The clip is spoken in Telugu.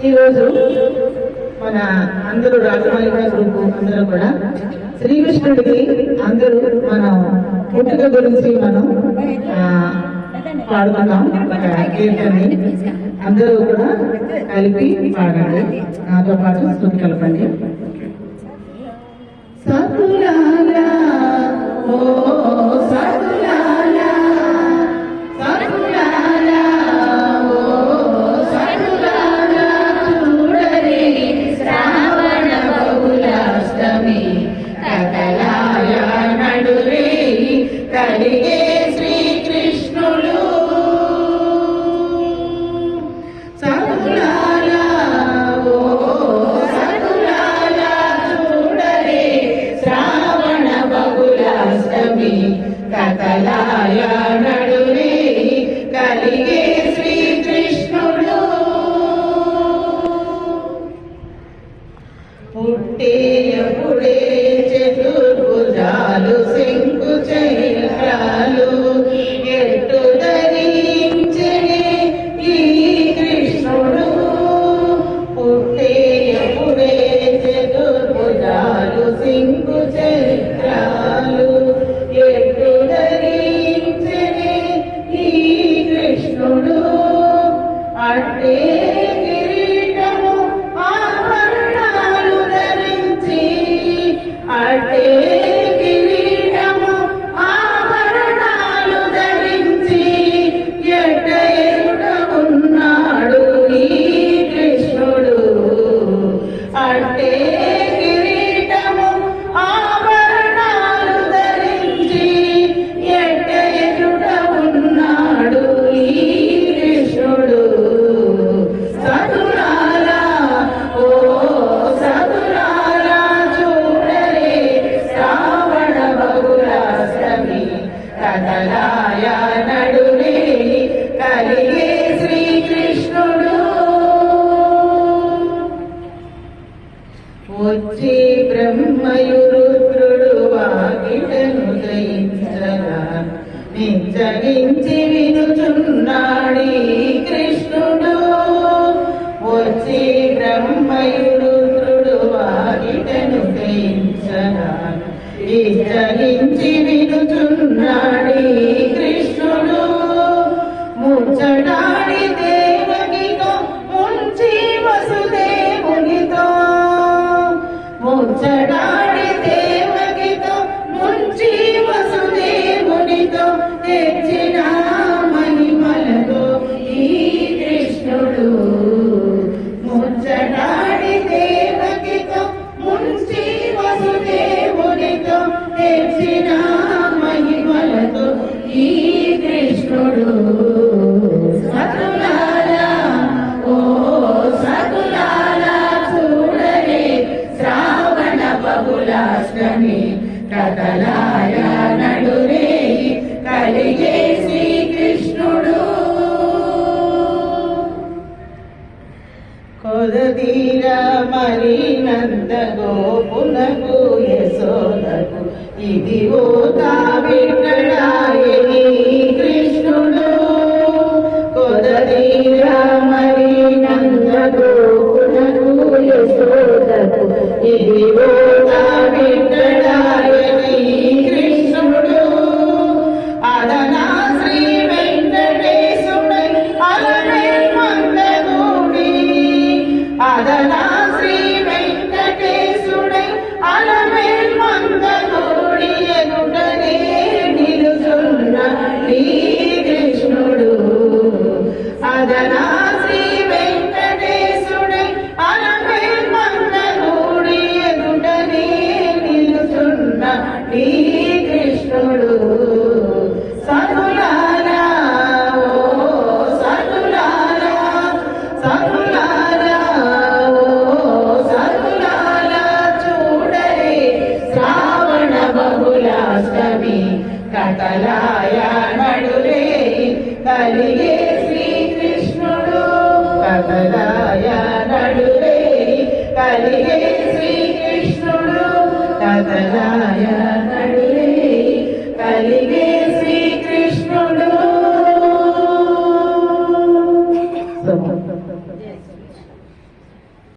ఈరోజు మన అందరూ రాజమాలిక గ్రూప్ అందరూ కూడా శ్రీకృష్ణుడికి అందరూ మనం పుట్టుక గురించి మనం పాడుకున్నాం. కీర్తని అందరూ కూడా కలిపి పాడండి, నాతో పాటు స్తుతి కలపండి. సతులాలా ఓ సతులాలా సతులాలా ఓ సతులాలా చూడరే శ్రావణ బహుళాష్టమి కథలాయ నడురే కలిగే శ్రీకృష్ణుడు. సతులాలా ఓ సతులాలా చూడరే శ్రావణ బహుళాష్టమి కథలాయ నడురే కలిగే శ్రీకృష్ణుడు. పుట్టేయపుడే చతుర్భుజాలు శంకు చక్రాలు ఎట్టు ధరించే ఈ కృష్ణుడు. పుట్టేయపుడే చతుర్భుజాలు శంకు చక్రాలు ఎట్టు ధరించే ఈ కృష్ణుడు. అట్టే కిరీటము ఆభరణాలు ధరించి అట్టే కిరీటము ఆభరణాలు ధరించి ఎట్ట ఎదుట ఉన్నాడు ఈ కృష్ణుడు. అట్టే కిరీటము ఆభరణాలు ధరించి ఎట్ట ఎదుట ఉన్నాడు ఈ కృష్ణుడు. సతులాలా ఓ సతులాలా చూడరే శ్రావణ బహుళాష్టమి కథలాయ నడురే కలిగే శ్రీకృష్ణుడు. వచ్చి బ్రహ్మయు రుద్రుడు వాకిటను దయించగా నిచ్చగించి వినుచున్నాడీ కృష్ణుడు. వచ్చి బ్రహ్మయు రుద్రుడు వాకిటను దయించగా నిచ్చగించి వినుచున్నాడీ కృష్ణుడు. ముచ్చటాడి దేవకితో ముంచి వసుదేవునితో ముచ్చటాడి దేవకితో ముంచి వసుదేవునితో తెచ్చిన మహిమలతో ఈ కృష్ణుడు. ముచ్చటాడి దేవకితో ముంచి వసుదేవునితో తెచ్చిన మహిమలతో ఈ కృష్ణుడు. సతులాలా ఓ సతులాలా చూడరే శ్రావణ బహుళాష్టమి కథలాయ నడురే కలిగే శ్రీకృష్ణుడు. కొదదీర మరి నంద గోపునకు యశోదకు ఇదిగో తావిట్టడాయని కృష్ణుడు. కొదదీర మరి నంద గోపునకు యశోదకు ఇదిగో తావిట్టడాయని కృష్ణుడు. అదనా శ్రీ వెంకటేశుడై అలమే మందగూడి అదనా శ్రీ వెంకటేశుడై అలమే మందగూడి ఎదుటనే నిలుచున్న ఈ కృష్ణుడు. అదనా శ్రీ వెంకటేశుడై అలమే మందగూడి ఎదుటనే నిలుచున్న ఈ కృష్ణుడు. సతులాలా ఓ సతులాలా సతులాలా ఓ సతులాలా చూడరే శ్రావణ బహుళాష్టమి కథలాయ నడురే కలిగే శ్రీకృష్ణుడు. కథలాయ నడురే కలిగే శ్రీకృష్ణుడు. కథలాయ నడురే కలిగే శ్రీకృష్ణుడు. కోసం